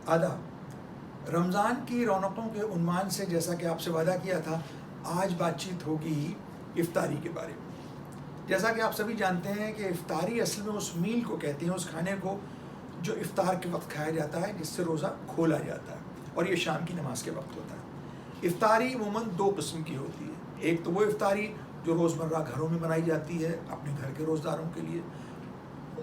آداب۔ رمضان کی رونقوں کے عنوان سے جیسا کہ آپ سے وعدہ کیا تھا، آج بات چیت ہوگی افطاری کے بارے میں۔ جیسا کہ آپ سبھی جانتے ہیں کہ افطاری اصل میں اس میل کو کہتے ہیں، اس کھانے کو جو افطار کے وقت کھایا جاتا ہے، جس سے روزہ کھولا جاتا ہے، اور یہ شام کی نماز کے وقت ہوتا ہے۔ افطاری عموماً دو قسم کی ہوتی ہے۔ ایک تو وہ افطاری جو روزمرہ گھروں میں بنائی جاتی ہے اپنے گھر کے روزداروں کے لیے،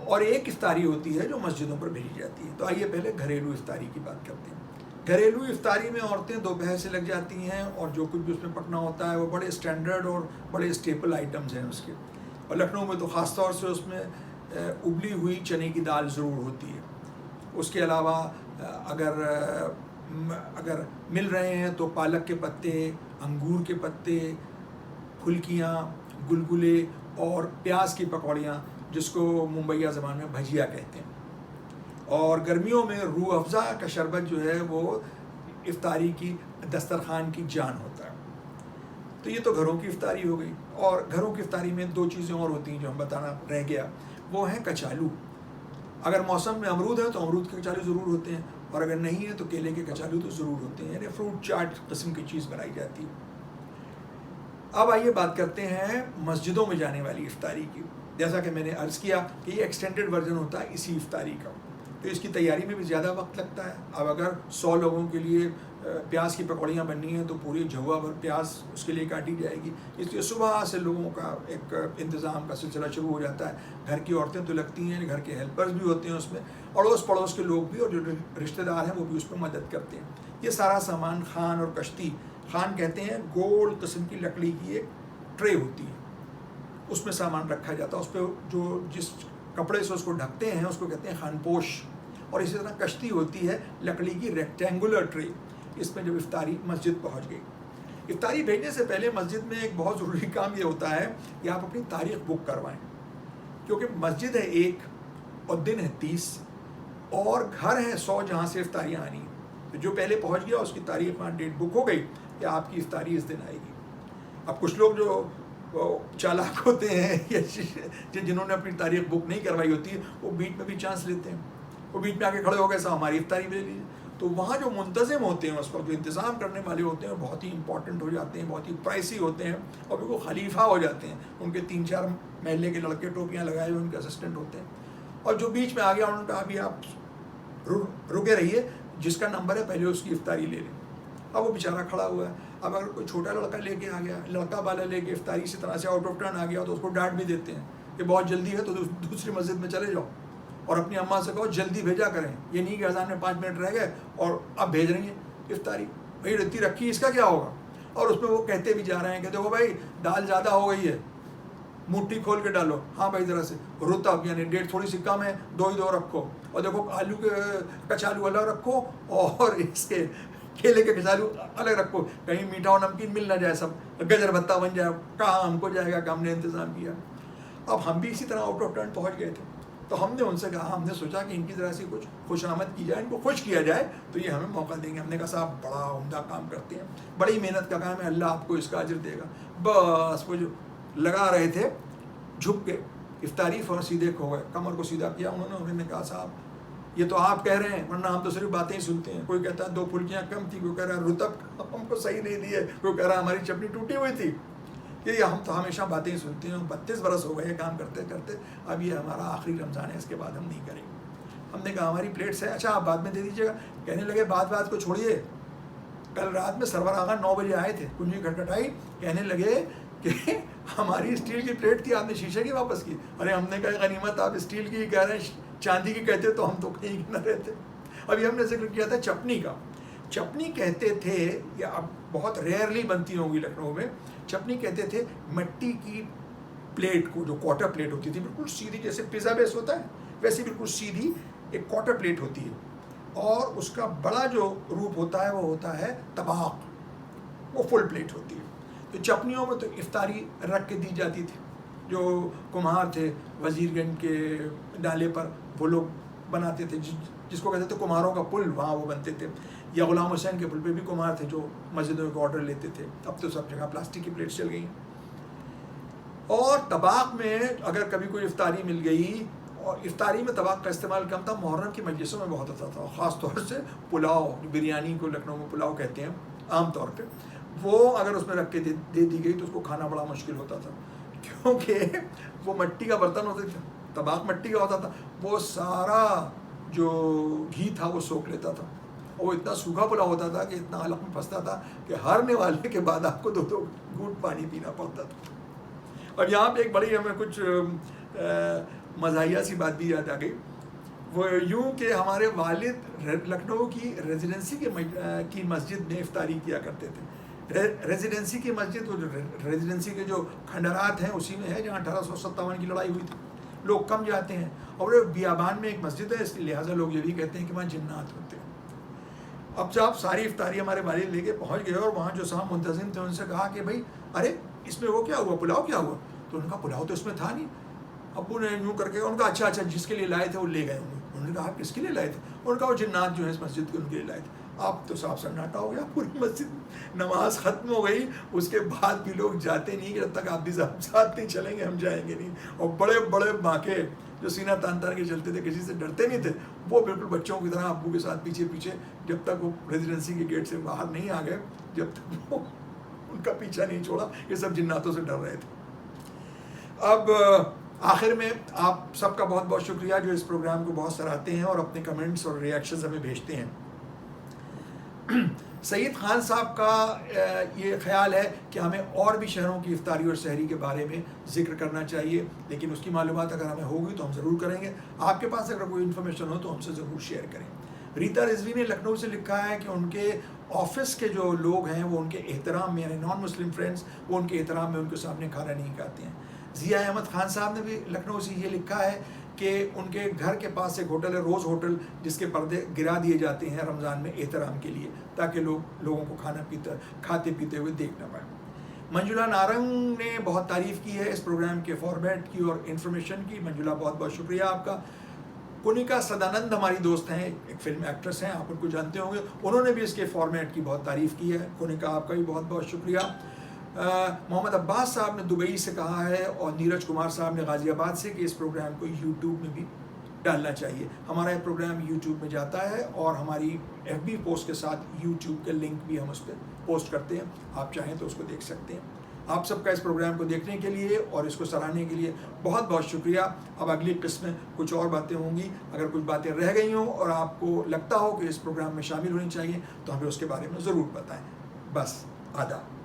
اور ایک افطاری ہوتی ہے جو مسجدوں پر بھیجی جاتی ہے۔ تو آئیے پہلے گھریلو افطاری کی بات کرتے ہیں۔ گھریلو افطاری میں عورتیں دوپہر سے لگ جاتی ہیں، اور جو کچھ بھی اس میں پکنا ہوتا ہے وہ بڑے اسٹینڈرڈ اور بڑے اسٹیپل آئٹمز ہیں اس کے۔ اور لکھنؤ میں تو خاص طور سے اس میں ابلی ہوئی چنے کی دال ضرور ہوتی ہے۔ اس کے علاوہ اگر مل رہے ہیں تو پالک کے پتے، انگور کے پتے، پھلکیاں، گلگلے اور پیاز کی پکوڑیاں، جس کو ممبئیہ زبان میں بھجیا کہتے ہیں۔ اور گرمیوں میں روح افزا کا شربت جو ہے وہ افطاری کی دسترخوان کی جان ہوتا ہے۔ تو یہ تو گھروں کی افطاری ہو گئی۔ اور گھروں کی افطاری میں دو چیزیں اور ہوتی ہیں جو ہم بتانا رہ گیا، وہ ہیں کچالو۔ اگر موسم میں امرود ہے تو امرود کے کچالو ضرور ہوتے ہیں، اور اگر نہیں ہے تو کیلے کے کچالو تو ضرور ہوتے ہیں، یعنی فروٹ چاٹ قسم کی چیز بنائی جاتی ہے۔ اب آئیے بات کرتے ہیں مسجدوں میں جانے والی افطاری کی۔ جیسا کہ میں نے عرض کیا کہ یہ ایکسٹینڈڈ ورژن ہوتا ہے اسی افطاری کا، تو اس کی تیاری میں بھی زیادہ وقت لگتا ہے۔ اب اگر 100 لوگوں کے لیے پیاز کی پکوڑیاں بننی ہیں تو پوری جھوا بھر پیاز اس کے لیے کاٹی جائے گی، اس لیے صبح سے لوگوں کا ایک انتظام کا سلسلہ شروع ہو جاتا ہے۔ گھر کی عورتیں تو لگتی ہیں، گھر کے ہیلپرز بھی ہوتے ہیں اس میں، اڑوس پڑوس کے لوگ بھی، اور جو رشتہ دار ہیں وہ بھی اس میں مدد کرتے ہیں۔ یہ سارا سامان خان اور کشتی، خان کہتے ہیں گول قسم کی لکڑی کی ایک ٹرے ہوتی ہے، اس میں سامان رکھا جاتا ہے، اس پہ جو جس کپڑے سے اس کو ڈھکتے ہیں اس کو کہتے ہیں خان پوش۔ اور اسی طرح کشتی ہوتی ہے لکڑی کی ریکٹینگولر ٹرے، اس میں جب افطاری مسجد پہنچ گئی۔ افطاری بھیجنے سے پہلے مسجد میں ایک بہت ضروری کام یہ ہوتا ہے کہ آپ اپنی تاریخ بک کروائیں، کیونکہ مسجد ہے 1 اور دن ہے 30 اور گھر ہے 100 جہاں سے افطاریاں آنی ہیں۔ تو جو پہلے پہنچ گیا اس کی تاریخ وہاں ڈیٹ بک ہو گئی کہ آپ کی افطاری اس دن آئے گی۔ اب کچھ لوگ جو چالاک ہوتے ہیں یا جنہوں نے اپنی تاریخ بک نہیں کروائی ہوتی ہے، وہ بیچ میں بھی چانس لیتے ہیں، وہ بیچ میں آ کے کھڑے ہو گئے صاحب ہماری افطاری لے لیجیے۔ تو وہاں جو منتظم ہوتے ہیں اس وقت، جو انتظام کرنے والے ہوتے ہیں، بہت ہی امپورٹنٹ ہو جاتے ہیں، بہت ہی پرائسی ہوتے ہیں، اور وہ خلیفہ ہو جاتے ہیں۔ ان کے 3-4 محلے کے لڑکے ٹوپیاں لگائے ہوئے ان کے اسسٹنٹ ہوتے ہیں، اور جو بیچ میں آ گیا انہوں نے کہا ابھی آپ رکے رہیے، جس کا نمبر ہے پہلے اس کی افطاری لے لیں۔ اب وہ بیچارہ کھڑا ہوا ہے۔ اب اگر کوئی چھوٹا لڑکا لے کے آ گیا، لڑکا والا لے کے افطاری اسی طرح سے آؤٹ آف ٹرن آ گیا، تو اس کو ڈانٹ بھی دیتے ہیں کہ بہت جلدی ہے تو دوسری مسجد میں چلے جاؤ، اور اپنی اماں سے کہو جلدی بھیجا کریں، یہ نہیں کہ اذان میں 5 منٹ رہ گئے اور اب بھیج رہی ہیں افطاری، بھائی رتی رکھی، اس کا کیا ہوگا؟ اور اس میں وہ کہتے بھی جا رہے ہیں کہ دیکھو بھائی دال زیادہ ہو گئی ہے، مٹھی کھول کے ڈالو، ہاں بھائی ذرا سے رتب یعنی ڈیٹ تھوڑی سی کم ہے، 2 ہی 2 رکھو، اور دیکھو آلو کے کچالو الگ رکھو اور اس کے کیلے کے کچالو الگ رکھو، کہیں میٹھا اور نمکین مل نہ جائے، سب گجر بھتہ بن جائے۔ کہاں ہم کو جائے گا کہ ہم نے انتظام کیا۔ اب ہم بھی اسی طرح آؤٹ آف ٹرن پہنچ گئے تھے، تو ہم نے ان سے کہا، ہم نے سوچا کہ ان کی ذرا سی کچھ خوش آمد کی جائے، ان کو خوش کیا جائے تو یہ ہمیں موقع دیں گے۔ ہم نے کہا صاحب بڑا عمدہ کام کرتے ہیں، بڑی محنت کا کام ہے، اللہ آپ کو اس کا اجر دے گا۔ بس وہ جو لگا رہے تھے جھک کے افطاری، فوراً سیدھے کھو گئے، کمر کو سیدھا کیا انہوں نے کہا صاحب یہ تو آپ کہہ رہے ہیں، ورنہ ہم تو صرف باتیں ہی سنتے ہیں۔ کوئی کہتا ہے 2 پھلکیاں کم تھی، کوئی کہہ رہا ہے رتب ہم کو صحیح نہیں دی ہے، کوئی کہہ رہا ہے ہماری چپنی ٹوٹی ہوئی تھی۔ یہ ہم تو ہمیشہ باتیں ہی سنتے ہیں، 32 برس ہو گئے یہ کام کرتے کرتے، اب یہ ہمارا آخری رمضان ہے، اس کے بعد ہم نہیں کریں گے۔ ہم نے کہا ہماری پلیٹس ہے، اچھا آپ بعد میں دے دیجیے گا۔ کہنے لگے بات کو چھوڑیے، کل رات میں سرور آغا 9 بجے آئے تھے، کنجی کھٹکھٹائی، کہنے لگے کہ ہماری اسٹیل کی پلیٹ تھی، آپ نے شیشے کی واپس کی۔ ارے ہم نے کہا غنیمت آپ اسٹیل کی کہہ رہے ہیں، چاندی کی کہتے تو ہم تو کہیں نہ رہتے۔ ابھی ہم نے ذکر کیا تھا چپنی کا۔ چپنی کہتے تھے، یا اب بہت ریئرلی بنتی ہوگی لکھنؤ میں، چپنی کہتے تھے مٹی کی پلیٹ کو، جو کوارٹر پلیٹ ہوتی تھی بالکل سیدھی، جیسے پیزا بیس ہوتا ہے ویسے بالکل سیدھی ایک کوارٹر پلیٹ ہوتی ہے، اور اس کا بڑا جو روپ ہوتا ہے وہ ہوتا ہے طباق، وہ فل پلیٹ ہوتی ہے۔ تو چپنیوں میں تو افطاری رکھ کے دی جاتی تھی۔ جو کمہار تھے وزیر گنج کے ڈالے پر، وہ لوگ بناتے تھے، جس کو کہتے تھے کمہاروں کا پل، وہاں وہ بنتے تھے۔ یا غلام حسین کے پل پہ بھی کمہار تھے جو مسجدوں کا آرڈر لیتے تھے۔ اب تو سب جگہ پلاسٹک کی پلیٹس چل گئی۔ اور طباق میں اگر کبھی کوئی افطاری مل گئی اور افطاری میں طباق کا استعمال کم تھا، محرم کی مجلسوں میں بہت ہوتا تھا، خاص طور سے پلاؤ، بریانی کو لکھنؤ میں پلاؤ کہتے ہیں عام طور پہ، وہ اگر اس میں رکھ کے دے دی گئی تو اس کو کھانا بڑا مشکل ہوتا تھا، کیونکہ وہ مٹی کا برتن ہوتا تھا، طباق مٹی کا ہوتا تھا، وہ سارا جو گھی تھا وہ سوکھ لیتا تھا، اور وہ اتنا سوکھا پلاؤ ہوتا تھا کہ اتنا حلق میں پھنستا تھا کہ ہر نوالے کے بعد آپ کو 2 گھونٹ پانی پینا پڑتا تھا۔ اور یہاں پہ ایک بڑی ہمیں کچھ مزاحیہ سی بات بھی یاد آ گئی، وہ یوں کہ ہمارے والد لکھنؤ کی ریزیڈنسی کی مسجد میں افطاری کیا کرتے تھے۔ ریزیڈنسی کی مسجد، وہ ریزیڈنسی کے جو کھنڈرات ہیں اسی میں ہے جہاں 1857 کی لڑائی ہوئی تھی، لوگ کم جاتے ہیں، اور بیابان میں ایک مسجد ہے، اس لیے لہٰذا لوگ یہ بھی کہتے ہیں کہ وہاں جنات ہوتے ہیں۔ اب جب ساری افطاری ہمارے والد لے کے پہنچ گئے اور وہاں جو صاحب منتظم تھے ان سے کہا کہ بھائی ارے اس میں وہ کیا ہوا، پلاؤ کیا ہوا؟ تو ان کا پلاؤ تو اس میں تھا نہیں۔ ابو نے یوں کر کے ان کا اچھا جس کے لیے لائے تھے وہ لے گئے ہوں گے۔ انہوں نے کہا آپ کس کے لیے لائے تھے؟ ان کا وہ جنات جو ہے اس مسجد کے ان کے لیے لائے تھے۔ اب تو صاحب سناٹا ہو گیا، پوری مسجد نماز ختم ہو گئی، اس کے بعد بھی لوگ جاتے نہیں کہ جب تک آپ بھی ساتھ نہیں چلیں گے ہم جائیں گے نہیں۔ اور بڑے بڑے باقے جو سینہ تان کے چلتے تھے، کسی سے ڈرتے نہیں تھے، وہ بالکل بچوں کی طرح ابو کے ساتھ پیچھے جب تک وہ ریزیڈنسی کے گیٹ سے باہر نہیں آ گئے، جب تک وہ ان کا پیچھا نہیں چھوڑا، یہ سب جناتوں سے ڈر رہے تھے۔ اب آخر میں آپ سب کا بہت بہت شکریہ جو اس پروگرام کو بہت سراہتے ہیں اور اپنے کمنٹس اور ریئیکشنز ہمیں بھیجتے ہیں۔ سعید خان صاحب کا یہ خیال ہے کہ ہمیں اور بھی شہروں کی افطاری اور سحری کے بارے میں ذکر کرنا چاہیے، لیکن اس کی معلومات اگر ہمیں ہوگی تو ہم ضرور کریں گے۔ آپ کے پاس اگر کوئی انفارمیشن ہو تو ہم سے ضرور شیئر کریں۔ ریتا رضوی نے لکھنؤ سے لکھا ہے کہ ان کے آفس کے جو لوگ ہیں وہ ان کے احترام میں، یعنی نان مسلم فرینڈس، وہ ان کے احترام میں ان کے سامنے کھانا نہیں کھاتے ہیں۔ ضیاء احمد خان صاحب نے بھی لکھنؤ سے یہ لکھا ہے کہ ان کے گھر کے پاس ایک ہوٹل ہے، روز ہوٹل، جس کے پردے گرا دیے جاتے ہیں رمضان میں احترام کے لیے، تاکہ لوگوں کو کھاتے پیتے ہوئے دیکھ نہ پائیں۔ منجولا نارنگ نے بہت تعریف کی ہے اس پروگرام کے فارمیٹ کی اور انفارمیشن کی۔ منجولا بہت بہت شکریہ آپ کا۔ کنیکا سدانند ہماری دوست ہیں، ایک فلم ایکٹریس ہیں، آپ ان کو جانتے ہوں گے، انہوں نے بھی اس کے فارمیٹ کی بہت تعریف کی ہے۔ کنیکا آپ کا بھی بہت بہت شکریہ۔ محمد عباس صاحب نے دبئی سے کہا ہے، اور نیرج کمار صاحب نے غازی آباد سے، کہ اس پروگرام کو یوٹیوب میں بھی ڈالنا چاہیے۔ ہمارا یہ پروگرام یوٹیوب میں جاتا ہے اور ہماری FB پوسٹ کے ساتھ یوٹیوب کے لنک بھی ہم اس پہ پوسٹ کرتے ہیں، آپ چاہیں تو اس کو دیکھ سکتے ہیں۔ آپ سب کا اس پروگرام کو دیکھنے کے لیے اور اس کو سراہنے کے لیے بہت بہت شکریہ۔ اب اگلی قسط میں کچھ اور باتیں ہوں گی، اگر کچھ باتیں رہ گئی ہوں اور آپ کو لگتا ہو کہ اس پروگرام میں شامل ہونی چاہیے تو ہمیں اس کے بارے میں ضرور بتائیں۔ بس آداب۔